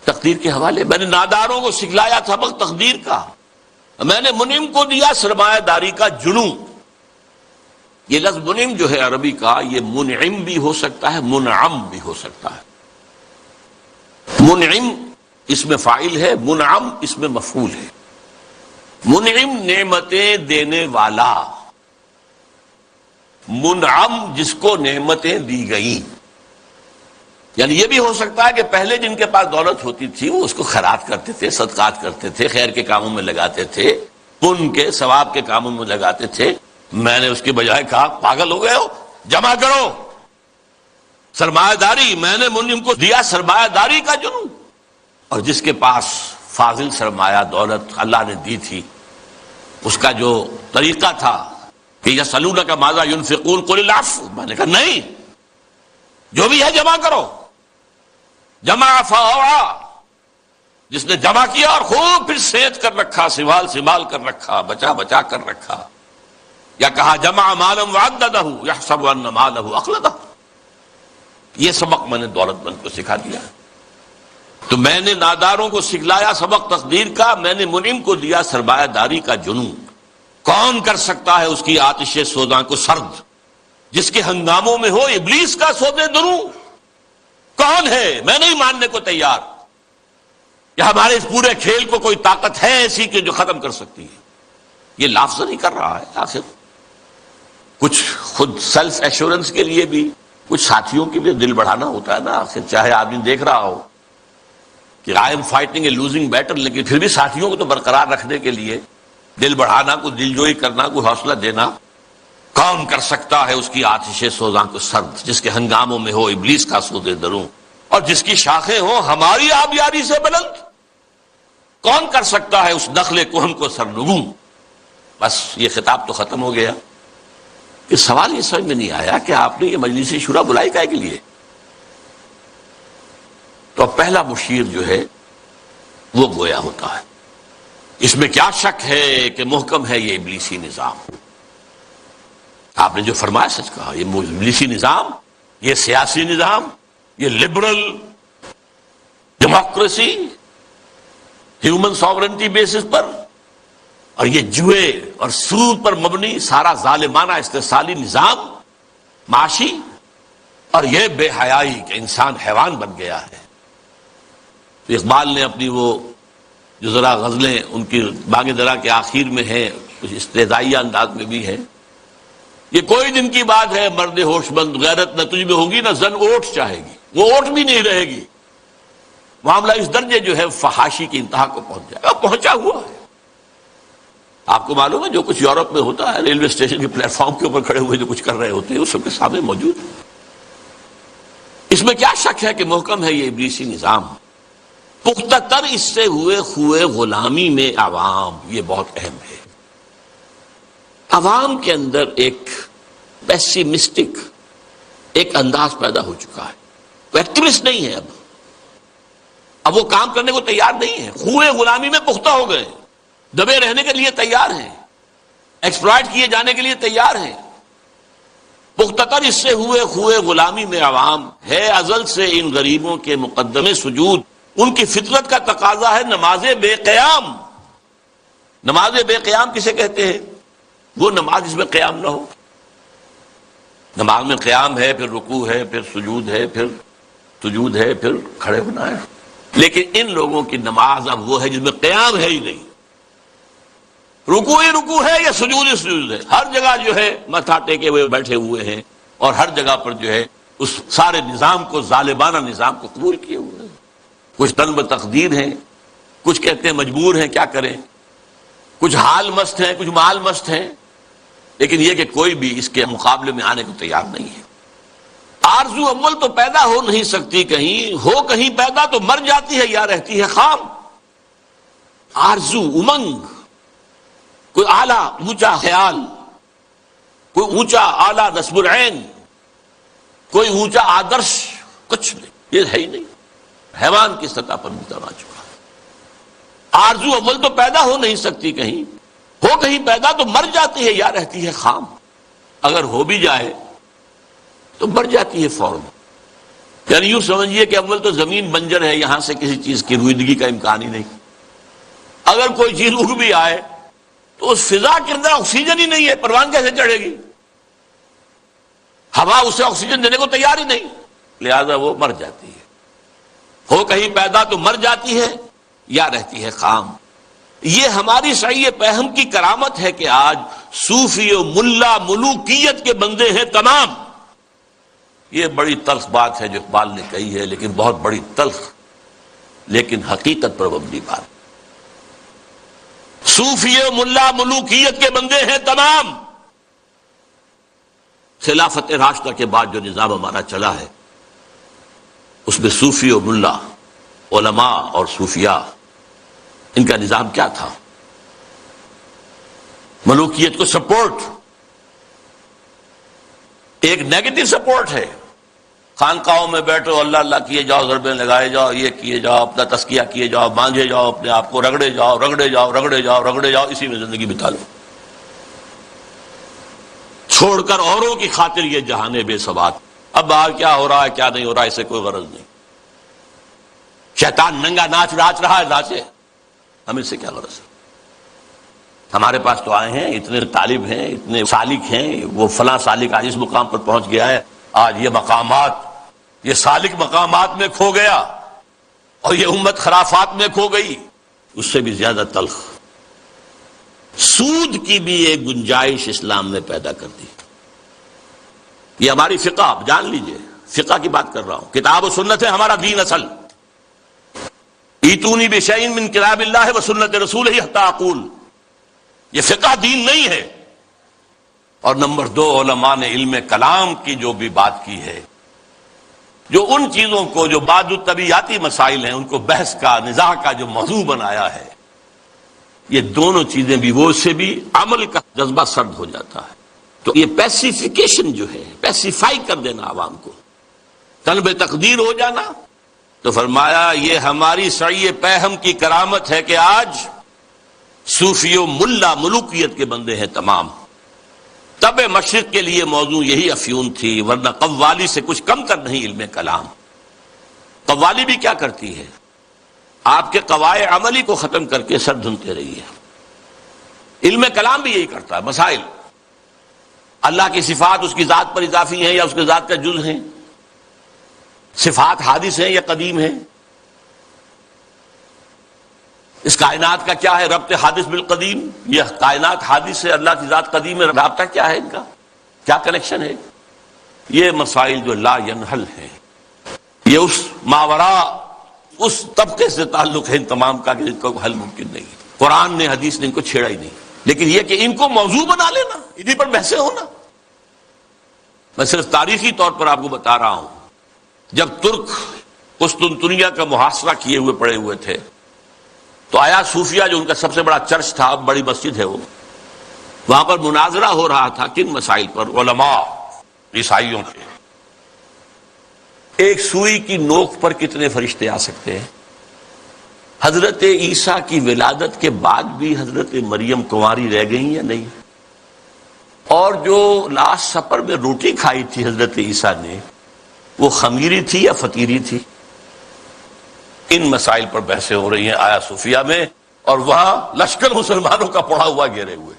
تقدیر کے حوالے. میں نے ناداروں کو سکھلایا سبق تقدیر کا. میں نے منعم کو دیا سرمایہ داری کا جنوں. یہ لفظ منعم جو ہے عربی کا، یہ منعم بھی ہو سکتا ہے، منعم بھی ہو سکتا ہے. منعم اس میں فاعل ہے، منعم اس میں مفعول ہے. منعم نعمتیں دینے والا، منعم جس کو نعمتیں دی گئیں. یعنی یہ بھی ہو سکتا ہے کہ پہلے جن کے پاس دولت ہوتی تھی وہ اس کو خیرات کرتے تھے، صدقات کرتے تھے، خیر کے کاموں میں لگاتے تھے، پن کے ثواب کے کاموں میں لگاتے تھے. میں نے اس کے بجائے کہا پاگل ہو گئے ہو، جمع کرو سرمایہ داری. میں نے منعم کو دیا سرمایہ داری کا جنوں. اور جس کے پاس فاضل سرمایہ دولت اللہ نے دی تھی، اس کا جو طریقہ تھا کہ یسألونک ماذا ينفقون قل العفو، میں نے کہا نہیں، جو بھی ہے جمع کرو. جمع فاوعا، جس نے جمع کیا اور خوب پھر سینت کر رکھا، سنبھال کر رکھا، بچا کر رکھا. یا کہا جمع مالا وعددہ یحسب ان مالہ اخلدہ. یہ سبق میں نے دولت مند کو سکھا دیا. تو میں نے ناداروں کو سکھلایا سبق تقدیر کا، میں نے منعم کو دیا سرمایہ داری کا جنوں. کون کر سکتا ہے اس کی آتش سوزاں کو سرد، جس کے ہنگاموں میں ہو ابلیس کا سودے دروں؟ کون ہے؟ میں نہیں ماننے کو تیار کہ ہمارے اس پورے کھیل کو کوئی طاقت ہے ایسی کہ جو ختم کر سکتی ہے. یہ لفظ نہیں کر رہا ہے. آخر کچھ خود سیلف ایشورنس کے لیے بھی کچھ ساتھیوں کی بھی دل بڑھانا ہوتا ہے نا. آخر چاہے آدمی دیکھ رہا ہو کہ I am fighting a losing battle, لیکن پھر بھی ساتھیوں کو تو برقرار رکھنے کے لیے دل بڑھانا، کو دل جوئی کرنا، کو حوصلہ دینا. کون کر سکتا ہے اس کی آتش سوزاں کو سرد، جس کے ہنگاموں میں ہو ابلیس کا سودے دروں، اور جس کی شاخیں ہوں ہماری آبیاری سے بلند؟ کون کر سکتا ہے اس نخل کہن کو سرنگوں؟ بس یہ خطاب تو ختم ہو گیا. کہ سوال یہ سمجھ میں نہیں آیا کہ آپ نے یہ مجلس شورا بلائی کائے کے لیے؟ تو پہلا مشیر جو ہے وہ گویا ہوتا ہے. اس میں کیا شک ہے کہ محکم ہے یہ ابلیسی نظام. آپ نے جو فرمایا سچ کہا. یہ ابلیسی نظام، یہ سیاسی نظام، یہ liberal democracy human sovereignty basis پر، اور یہ جوئے اور سود پر مبنی سارا ظالمانہ استحصالی نظام معاشی، اور یہ بے حیائی کہ انسان حیوان بن گیا ہے. تو اقبال نے اپنی وہ جو ذرا غزلیں ان کی باغ درا کے آخر میں ہیں، کچھ استہزائیہ انداز میں بھی ہیں. یہ کوئی دن کی بات ہے مرد ہوش مند، غیرت نہ تجھ میں ہوگی نہ زن اوٹ چاہے گی. وہ اوٹ بھی نہیں رہے گی. معاملہ اس درجے جو ہے فحاشی کی انتہا کو پہنچ جائے گا، پہنچا ہوا ہے. آپ کو معلوم ہے جو کچھ یورپ میں ہوتا ہے، ریلوے اسٹیشن کے پلیٹ فارم کے اوپر کھڑے ہوئے جو کچھ کر رہے ہوتے ہیں، وہ سب کے سامنے موجود ہے. اس میں کیا شک ہے کہ محکم ہے یہ ابلیسی نظام. پختہ تر اس سے ہوئے خوئے غلامی میں عوام، یہ بہت اہم ہے. عوام کے اندر ایک پیسیمسٹک ایک انداز پیدا ہو چکا ہے. وہ ایکٹیوسٹ نہیں ہے. اب وہ کام کرنے کو تیار نہیں ہے. خوئے غلامی میں پختہ ہو گئے، دبے رہنے کے لیے تیار ہیں، ایکسپلائٹ کیے جانے کے لیے تیار ہیں. پختہ تر اس سے ہوئے خوئے غلامی میں عوام ہے ازل سے ان غریبوں کے مقدمے سجود. ان کی فطرت کا تقاضا ہے نماز بے قیام. نماز بے قیام کسے کہتے ہیں؟ وہ نماز جس میں قیام نہ ہو. نماز میں قیام ہے، پھر رکوع ہے، پھر سجود ہے، پھر سجود ہے، پھر کھڑے ہونا ہے. لیکن ان لوگوں کی نماز اب وہ ہے جس میں قیام ہے ہی نہیں. رکوع ہی رکوع ہے یا سجود ہی سجود ہے، ہر جگہ جو ہے ماتھا ٹیکے ہوئے بیٹھے ہوئے ہیں، اور ہر جگہ پر جو ہے اس سارے نظام کو، ظالمانہ نظام کو قبول کیے ہوئے ہیں۔ کچھ طلب تقدیر ہیں، کچھ کہتے ہیں مجبور ہیں، کیا کریں، کچھ حال مست ہیں، کچھ مال مست ہیں، لیکن یہ کہ کوئی بھی اس کے مقابلے میں آنے کو تیار نہیں ہے۔ آرزو اول تو پیدا ہو نہیں سکتی، کہیں ہو کہیں پیدا تو مر جاتی ہے یا رہتی ہے خام۔ آرزو، امنگ، کوئی اعلیٰ اونچا خیال، کوئی اونچا اعلیٰ نصب العین، کوئی اونچا آدرش، کچھ نہیں، یہ ہے ہی نہیں، حیوان کی سطح پر اترا چکا۔ آرزو اول تو پیدا ہو نہیں سکتی، کہیں ہو کہیں پیدا تو مر جاتی ہے یا رہتی ہے خام، اگر ہو بھی جائے تو مر جاتی ہے فوراً۔ یعنی یوں سمجھیے کہ اول تو زمین بنجر ہے، یہاں سے کسی چیز کی رویدگی کا امکان ہی نہیں، اگر کوئی چیز اگ بھی آئے تو اس فضا کے اندر آکسیجن ہی نہیں ہے، پروان کیسے چڑھے گی؟ ہوا اسے آکسیجن دینے کو تیار ہی نہیں، لہذا وہ مر جاتی ہے۔ ہو کہیں پیدا تو مر جاتی ہے یا رہتی ہے خام۔ یہ ہماری سعی پہم کی کرامت ہے کہ آج صوفی و ملا ملوکیت کے بندے ہیں تمام۔ یہ بڑی تلخ بات ہے جو اقبال نے کہی ہے، لیکن بہت بڑی تلخ لیکن حقیقت پر مبنی بات۔ صوفی و ملا ملوکیت کے بندے ہیں تمام۔ خلافت راشدہ کے بعد جو نظام ہمارا چلا ہے اس میں صوفی و ملا، علماء اور صوفیاء، ان کا نظام کیا تھا؟ ملوکیت کو سپورٹ، ایک نیگیٹو سپورٹ ہے، خانقاہوں میں بیٹھو، اللہ اللہ کیے جاؤ، ضربیں لگائے جاؤ، یہ کیے جاؤ، اپنا تزکیہ کیے جاؤ، مانجے جاؤ، اپنے آپ کو رگڑے جاؤ رگڑے جاؤ رگڑے جاؤ رگڑے جاؤ، اسی میں زندگی بتا لو، چھوڑ کر اوروں کی خاطر یہ جہان بے ثبات۔ اب باہر کیا ہو رہا ہے کیا نہیں ہو رہا ہے اسے کوئی غرض نہیں، شیطان ننگا ناچ رہا ہے، ناچے، ہمیں سے کیا غرض ہے؟ ہمارے پاس تو آئے ہیں، اتنے طالب ہیں، اتنے سالک ہیں، وہ فلاں سالک آج اس مقام پر پہنچ گیا ہے، آج یہ مقامات، یہ سالک مقامات میں کھو گیا اور یہ امت خرافات میں کھو گئی، اس سے بھی زیادہ تلخ سود کی بھی ایک گنجائش اسلام نے پیدا کر دی۔ یہ ہماری فقہ، آپ جان لیجئے، فقہ کی بات کر رہا ہوں، کتاب و سنت ہے ہمارا دین اصل۔ ایتونی بشیء من کتاب اللہ و سنت رسولہ حتی اقول، یہ فقہ دین نہیں ہے۔ اور نمبر 2، علماء نے علم کلام کی جو بھی بات کی ہے، جو ان چیزوں کو جو بعد الطبیعاتی مسائل ہیں ان کو بحث کا، نزاع کا جو موضوع بنایا ہے، یہ دونوں چیزیں بھی، وہ سے بھی عمل کا جذبہ سرد ہو جاتا ہے۔ تو یہ پیسیفیکیشن جو ہے، پیسیفائی کر دینا عوام کو، طلب تقدیر ہو جانا، تو فرمایا یہ ہماری سعی پہم کی کرامت ہے کہ آج صوفی و ملا ملوکیت کے بندے ہیں تمام۔ طب مشرق کے لیے موضوع یہی افیون تھی، ورنہ قوالی سے کچھ کم تر نہیں علم کلام۔ قوالی بھی کیا کرتی ہے؟ آپ کے قواعد عملی کو ختم کر کے سر دھنتے رہی ہے۔ علم کلام بھی یہی کرتا ہے، مسائل، اللہ کی صفات اس کی ذات پر اضافی ہیں یا اس کی ذات کا جز ہیں، صفات حادث ہیں یا قدیم ہیں، اس کائنات کا کیا ہے ربط حادث بالقدیم، یہ کائنات حادث ہے، اللہ کی ذات قدیم ہے، رابطہ کیا ہے ان کا، کیا کنیکشن ہے؟ یہ مسائل جو لا ینحل ہیں، یہ اس ماورا، اس طبقے سے تعلق ہے ان تمام کا کہ ان کو حل ممکن نہیں۔ قرآن نے، حدیث نے ان کو چھیڑا ہی نہیں، لیکن یہ کہ ان کو موضوع بنا لینا، انہی پر بحثیں ہونا۔ میں صرف تاریخی طور پر آپ کو بتا رہا ہوں، جب ترک قسطنطنیہ کا محاصرہ کیے ہوئے پڑے ہوئے تھے تو آیا صوفیہ جو ان کا سب سے بڑا چرچ تھا، بڑی مسجد ہے وہ، وہاں پر مناظرہ ہو رہا تھا کن مسائل پر؟ علماء عیسائیوں کے۔ ایک سوئی کی نوک پر کتنے فرشتے آ سکتے ہیں؟ حضرت عیسیٰ کی ولادت کے بعد بھی حضرت مریم کنواری رہ گئی یا نہیں؟ اور جو لاسٹ سپر میں روٹی کھائی تھی حضرت عیسیٰ نے، وہ خمیری تھی یا فطیری تھی؟ ان مسائل پر بحثیں ہو رہی ہیں آیا صوفیہ میں، اور وہاں لشکر مسلمانوں کا پڑا ہوا گھیرے ہوئے۔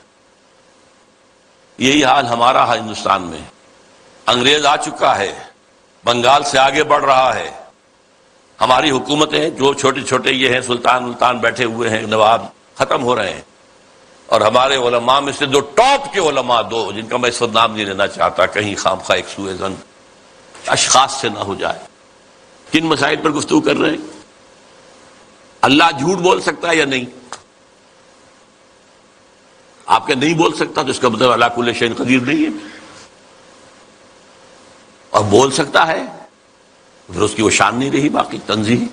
یہی حال ہمارا ہندوستان میں، انگریز آ چکا ہے، بنگال سے آگے بڑھ رہا ہے، ہماری حکومتیں جو چھوٹے چھوٹے یہ ہیں، سلطان بیٹھے ہوئے ہیں، نواب ختم ہو رہے ہیں، اور ہمارے علماء میں سے دو ٹاپ کے علماء، دو جن کا میں اس وقت نام نہیں لینا چاہتا کہیں خامخواہ ایک سوء ظن اشخاص سے نہ ہو جائے، کن مسائل پر گفتگو کر رہے ہیں؟ اللہ جھوٹ بول سکتا ہے یا نہیں؟ آپ کے نہیں بول سکتا تو اس کا مطلب اللہ کل شیء قدیر نہیں ہے، اور بول سکتا ہے پھر اس کی وہ شان نہیں رہی باقی تنزیہ۔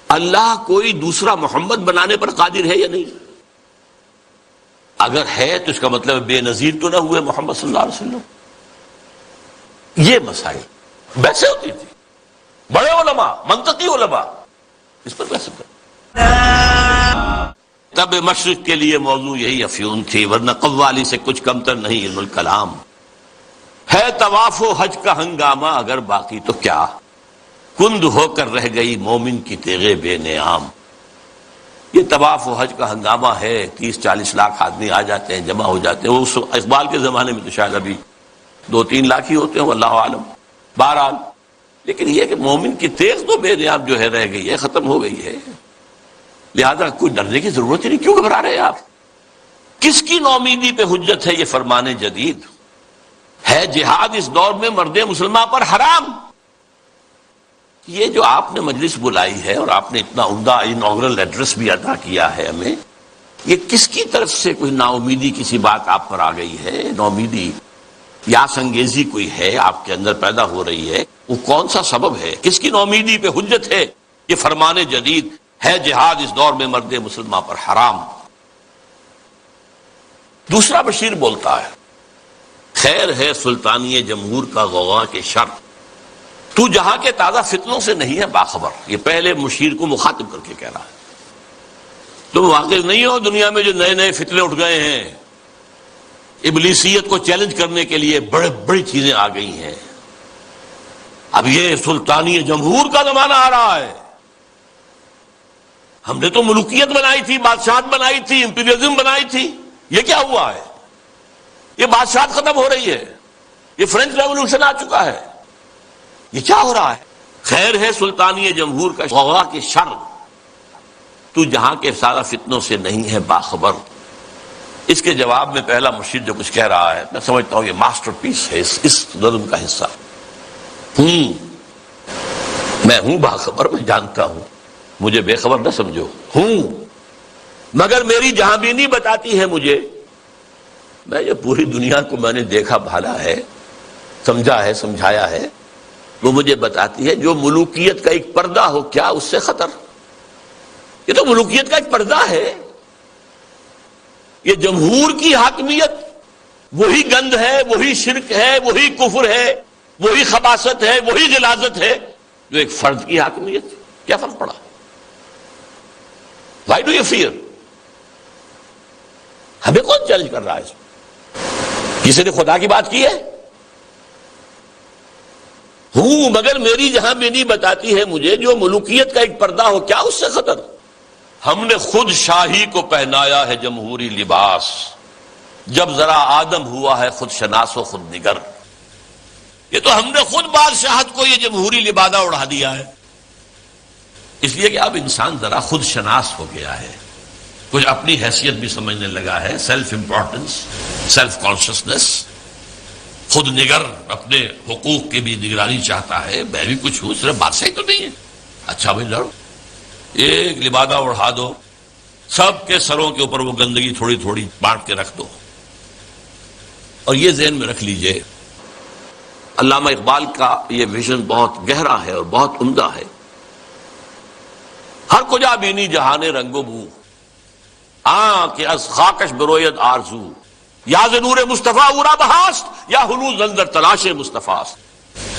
اللہ کوئی دوسرا محمد بنانے پر قادر ہے یا نہیں؟ اگر ہے تو اس کا مطلب بے نظیر تو نہ ہوئے محمد صلی اللہ علیہ وسلم۔ یہ مسائل بحثیں ہوتی تھی، بڑے علماء، منطقی علماء اس پر بحث کرتے۔ تب مشرق کے لیے موضوع یہی افیون تھی، ورنہ قوالی سے کچھ کمتر نہیں علم الکلام ہے۔ طواف و حج کا ہنگامہ اگر باقی تو کیا، کند ہو کر رہ گئی مومن کی تیغے بے نیام۔ یہ طواف و حج کا ہنگامہ ہے، 30-40 لاکھ آدمی آ جاتے ہیں، جمع ہو جاتے ہیں۔ وہ اقبال کے زمانے میں تو شاید ابھی 2-3 لاکھ ہی ہوتے ہیں، واللہ عالم۔ بہرحال لیکن یہ کہ مومن کی تیغ تو بے نیام جو ہے رہ گئی ہے، ختم ہو گئی ہے، لہذا کوئی ڈرنے کی ضرورت ہی نہیں۔ کیوں گھبرا رہے ہیں آپ؟ کس کی نومیدی پہ حجت ہے یہ فرمان جدید؟ ہے جہاد اس دور میں مرد مسلمان پر حرام۔ یہ جو آپ نے مجلس بلائی ہے اور آپ نے اتنا عمدہ انوگرل ایڈریس بھی ادا کیا ہے ہمیں، یہ کس کی طرف سے کوئی نا امیدی کسی بات آپ پر آ گئی ہے؟ نومیدی یا سنگیزی کوئی ہے آپ کے اندر پیدا ہو رہی ہے؟ وہ کون سا سبب ہے؟ کس کی نومیدی پہ حجت ہے یہ فرمان جدید ہے جہاد اس دور میں مرد مسلمان پر حرام؟ دوسرا بشیر بولتا ہے، خیر ہے سلطانی جمہور کا غوغا کے شر، تو جہاں کے تازہ فتنوں سے نہیں ہے باخبر۔ یہ پہلے مشیر کو مخاطب کر کے کہہ رہا ہے، تم واقف نہیں ہو دنیا میں جو نئے نئے فتنے اٹھ گئے ہیں، ابلیسیت کو چیلنج کرنے کے لیے بڑی چیزیں آ گئی ہیں۔ اب یہ سلطانی جمہور کا زمانہ آ رہا ہے، ہم نے تو ملوکیت بنائی تھی، بادشاہت بنائی تھی، امپیریلزم بنائی تھی، یہ کیا ہوا ہے؟ یہ بادشاہت ختم ہو رہی ہے، یہ فرینچ ریولوشن آ چکا ہے، یہ کیا ہو رہا ہے؟ خیر ہے سلطانی جمہور کا غوغا کے شر، تو جہاں کے سارا فتنوں سے نہیں ہے باخبر۔ اس کے جواب میں پہلا مرشد جو کچھ کہہ رہا ہے، میں سمجھتا ہوں یہ ماسٹر پیس ہے اس نظم کا حصہ۔ میں ہوں باخبر، میں جانتا ہوں، مجھے بے خبر نہ سمجھو، مگر میری جہاں بینی بتاتی ہے مجھے، میں یہ پوری دنیا کو میں نے دیکھا بھالا ہے، سمجھا ہے، سمجھایا ہے، وہ مجھے بتاتی ہے جو ملوکیت کا ایک پردہ ہو کیا اس سے خطر؟ یہ تو ملوکیت کا ایک پردہ ہے، یہ جمہور کی حاکمیت وہی گند ہے، وہی شرک ہے، وہی کفر ہے، وہی خباثت ہے، وہی غلاظت ہے جو ایک فرد کی حاکمیت۔ کیا فرق پڑا؟ Why do you fear؟ ہمیں کون چیلنج کر رہا ہے اس میں؟ کسی نے خدا کی بات کی ہے؟ مگر میری جہاں بینی بتاتی ہے مجھے جو ملوکیت کا ایک پردہ ہو کیا اس سے خطر؟ ہم نے خود شاہی کو پہنایا ہے جمہوری لباس، جب ذرا آدم ہوا ہے خود شناس و خود نگر۔ یہ تو ہم نے خود بادشاہت کو یہ جمہوری لبادہ اڑا دیا ہے، اس لیے کہ اب انسان ذرا خود شناس ہو گیا ہے، کچھ اپنی حیثیت بھی سمجھنے لگا ہے، سیلف امپورٹنس، سیلف کانشسنس، خود نگر، اپنے حقوق کی بھی نگرانی چاہتا ہے، میں بھی کچھ ہوں، صرف بادشاہی تو نہیں ہے۔ اچھا بھائی لڑو، ایک لبادہ اڑا دو، سب کے سروں کے اوپر وہ گندگی تھوڑی تھوڑی بانٹ کے رکھ دو۔ اور یہ ذہن میں رکھ لیجئے، علامہ اقبال کا یہ ویژن بہت گہرا ہے اور بہت عمدہ ہے۔ ہر کجا بینی جہان رنگ و بو، کہ از خاکش بروید آرزو، یا ز نور مصطفیٰ اورا بہاست، یا ہنوز اندر تلاش مصطفیٰ۔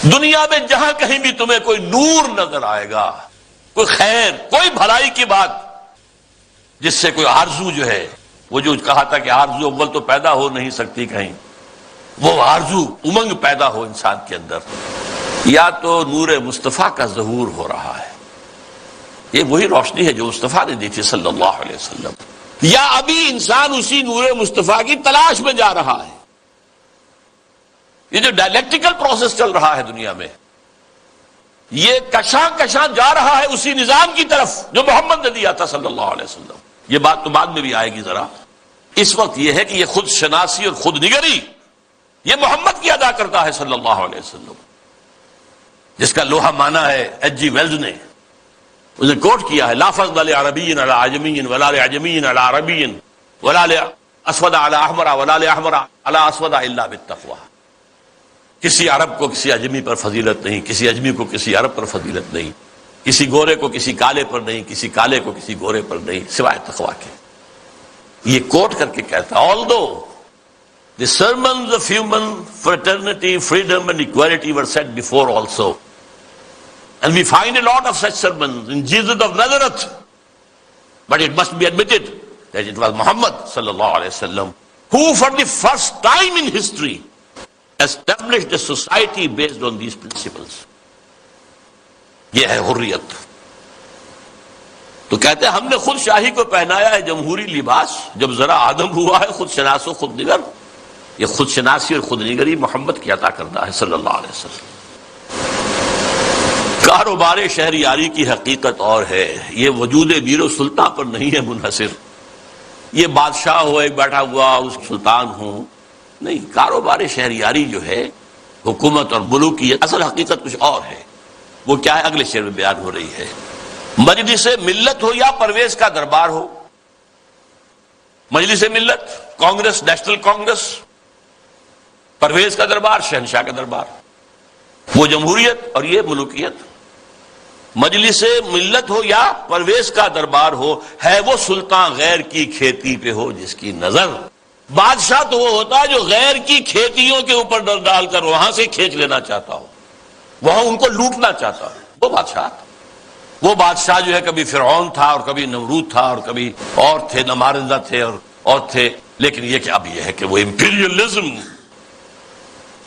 دنیا میں جہاں کہیں بھی تمہیں کوئی نور نظر آئے گا، کوئی خیر، کوئی بھلائی کی بات جس سے کوئی آرزو جو ہے، وہ جو کہا تھا کہ آرزو اول تو پیدا ہو نہیں سکتی کہیں، وہ آرزو امنگ پیدا ہو انسان کے اندر، یا تو نور مصطفیٰ کا ظہور ہو رہا ہے، یہ وہی روشنی ہے جو مصطفیٰ نے دی تھی صلی اللہ علیہ وسلم، یا ابھی انسان اسی نور مصطفیٰ کی تلاش میں جا رہا ہے۔ یہ جو ڈائلیکٹیکل پروسیس چل رہا ہے دنیا میں، یہ کشاں کشاں جا رہا ہے اسی نظام کی طرف جو محمد نے دیا تھا صلی اللہ علیہ وسلم۔ یہ بات تو بعد میں بھی آئے گی ذرا. اس وقت یہ ہے کہ یہ خود شناسی اور خود نگری یہ محمد کی ادا کرتا ہے صلی اللہ علیہ وسلم، جس کا لوہا مانا ہے ایچ جی ویلز نے. اس نے کوٹ کیا ہے: لا فضل لعربی علی عجمی ولا لعجمی علی عربی ولا لاسود علی احمر ولا لاحمر علی اسود الا بالتقوی. کسی عرب کو کسی اجمی پر فضیلت نہیں، کسی اجمی کو کسی عرب پر فضیلت نہیں، کسی گورے کو کسی کالے پر نہیں، کسی کالے کو کسی گورے پر نہیں، سوائے تقوی کے. یہ کوٹ کر کے کہتا ہے: although the sermons of human fraternity, freedom and equality were said before also, and we find a lot of such sermons in Jesus of Nazareth, but it must be admitted that it was Muhammad sallallahu alaihi wasallam who for the first time in history established a society based on these principles. یہ ہے حریت. تو کہتے ہیں ہم نے خود شاہی کو پہنایا ہے جمہوری لباس. جب ذرا آدم ہوا ہے خود شناس و خود نگر. یہ خود شناسی اور خود نگری محمد کی عطا کرتا ہے صلی اللہ علیہ وسلم. کاروبار شہریاری کی حقیقت اور ہے. یہ وجود میر و سلطان پر نہیں ہے منحصر. یہ بادشاہ ہو ایک بیٹھا ہوا اس سلطان ہوں نہیں. کاروبار شہریاری جو ہے حکومت اور ملوکیت اصل حقیقت کچھ اور ہے. وہ کیا ہے اگلے شعر میں بیان ہو رہی ہے. مجلس ملت ہو یا پرویز کا دربار ہو. مجلس ملت کانگریس، نیشنل کانگریس، پرویز کا دربار شہنشاہ کا دربار. وہ جمہوریت اور یہ ملوکیت. مجلس ملت ہو یا پرویز کا دربار ہو، ہے وہ سلطان غیر کی کھیتی پہ ہو جس کی نظر. بادشاہ تو وہ ہوتا ہے جو غیر کی کھیتیوں کے اوپر ڈال کر وہاں سے کھینچ لینا چاہتا ہو، وہاں ان کو لوٹنا چاہتا ہے. وہ بادشاہ جو ہے کبھی فرعون تھا اور کبھی نمرود تھا اور کبھی اور تھے، نمارزہ تھے اور تھے. لیکن یہ کہ اب یہ ہے کہ وہ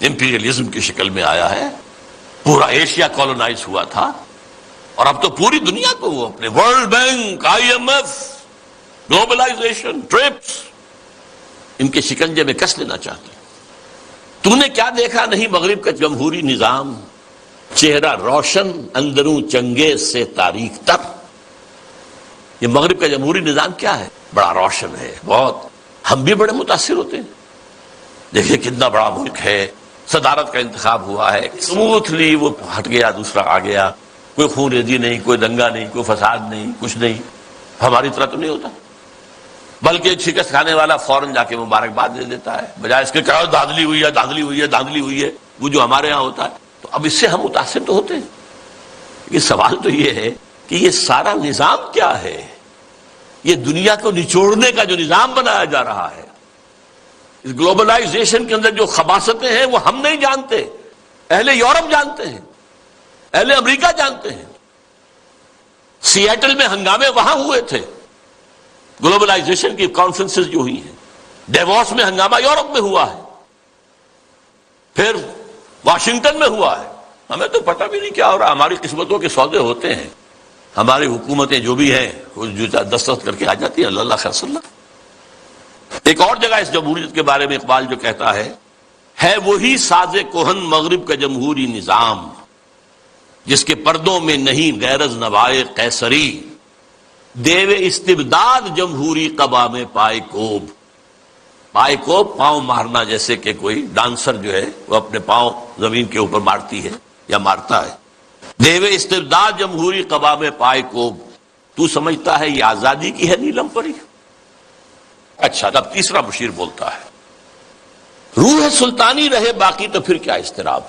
امپیریلزم کی شکل میں آیا ہے. پورا ایشیا کالونائز ہوا تھا اور اب تو پوری دنیا کو وہ اپنے World Bank, I M F, globalization, TRIPS ان کے شکنجے میں کس لینا چاہتے. تو نے کیا دیکھا نہیں مغرب کا جمہوری نظام، چہرہ روشن اندروں چنگیز سے تاریک تر. یہ مغرب کا جمہوری نظام کیا ہے؟ بڑا روشن ہے بہت. ہم بھی بڑے متاثر ہوتے ہیں. دیکھیں کتنا بڑا ملک ہے، صدارت کا انتخاب ہوا ہے، سموتھلی وہ ہٹ گیا، دوسرا آ گیا. کوئی خون ریزی نہیں، کوئی دنگا نہیں، کوئی فساد نہیں، کچھ نہیں. ہماری طرح تو نہیں ہوتا. بلکہ شکست کھانے والا فوراً جا کے مبارکباد دے دیتا ہے، بجائے اس کے کہ دھاندلی ہوئی ہے، دھاندلی ہوئی ہے، دھاندلی ہوئی ہے. وہ جو ہمارے ہاں ہوتا ہے. تو اب اس سے ہم متاثر تو ہوتے ہیں. یہ سوال تو یہ ہے کہ یہ سارا نظام کیا ہے؟ یہ دنیا کو نچوڑنے کا جو نظام بنایا جا رہا ہے، اس گلوبلائزیشن کے اندر جو خباثتیں ہیں وہ ہم نہیں جانتے، اہل یورپ جانتے ہیں، اہل امریکہ جانتے ہیں. سیاٹل میں ہنگامے وہاں ہوئے تھے، گلوبلائزیشن کی کانفرنسز جو ہوئی ہیں. ڈیووس میں ہنگامہ یورپ میں ہوا ہے، پھر واشنگٹن میں ہوا ہے. ہمیں تو پتہ بھی نہیں کیا ہو رہا. ہماری قسمتوں کے سودے ہوتے ہیں. ہماری حکومتیں جو بھی ہیں وہ دستخط کر کے آ جاتی ہیں. اللہ خیر صلی اللہ. ایک اور جگہ اس جمہوریت کے بارے میں اقبال جو کہتا ہے وہی ساز کہن مغرب کا جمہوری نظام جس کے پردوں میں نہیں غیرز نوائے قیصری. دیو استبداد جمہوری قبا میں پائے کوب. پائے کوب پاؤں مارنا، جیسے کہ کوئی ڈانسر جو ہے وہ اپنے پاؤں زمین کے اوپر مارتی ہے یا مارتا ہے. دیو استبداد جمہوری قبا میں پائے کوب. تو سمجھتا ہے یہ آزادی کی ہے نیلم پری؟ اچھا اب تیسرا مشیر بولتا ہے روح سلطانی رہے باقی تو پھر کیا اضطراب.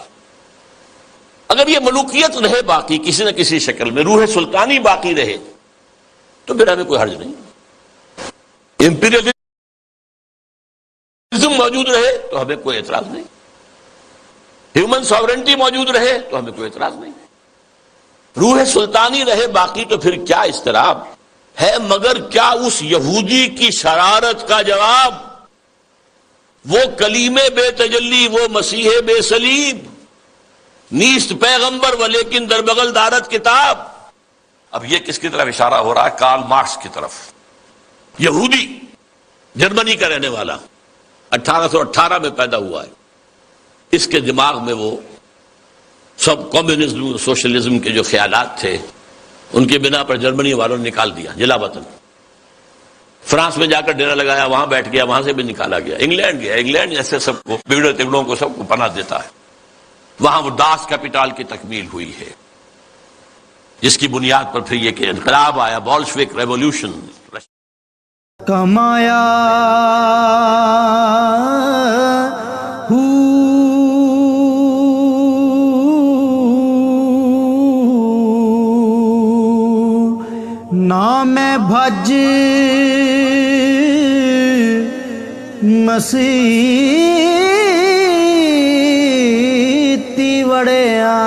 اگر یہ ملوکیت رہے باقی کسی نہ کسی شکل میں، روح سلطانی باقی رہے تو پھر ہمیں کوئی حرج نہیں. امپیریلزم موجود رہے تو ہمیں کوئی اعتراض نہیں. ہیومن ساورنٹی موجود رہے تو ہمیں کوئی اعتراض نہیں. روح سلطانی رہے باقی تو پھر کیا اضطراب ہے. مگر کیا اس یہودی کی شرارت کا جواب وہ کلیم بے تجلی، وہ مسیح بے صلیب، نیست پیغمبر و لیکن در بغل دارت کتاب. اب یہ کس کی طرف اشارہ ہو رہا ہے؟ کارل مارکس کی طرف. یہودی، جرمنی کا رہنے والا، 1818 میں پیدا ہوا ہے. اس کے دماغ میں وہ سب کمیونزم، سوشلزم کے جو خیالات تھے ان کے بنا پر جرمنی والوں نے نکال دیا جلا وطن. فرانس میں جا کر ڈیرا لگایا، وہاں بیٹھ گیا، وہاں سے بھی نکالا گیا، انگلینڈ گیا، انگلینڈ جیسے سب کو بگڑے تگڑوں کو سب کو پناہ دیتا ہے، وہاں وہ داس کیپیٹال کی تکمیل ہوئی ہے، جس کی بنیاد پر پھر یہ کہ انقلاب آیا، بولشوک ریولوشن
کمایا نام بھج مسیتی وڑیا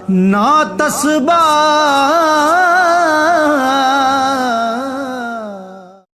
نا تسبا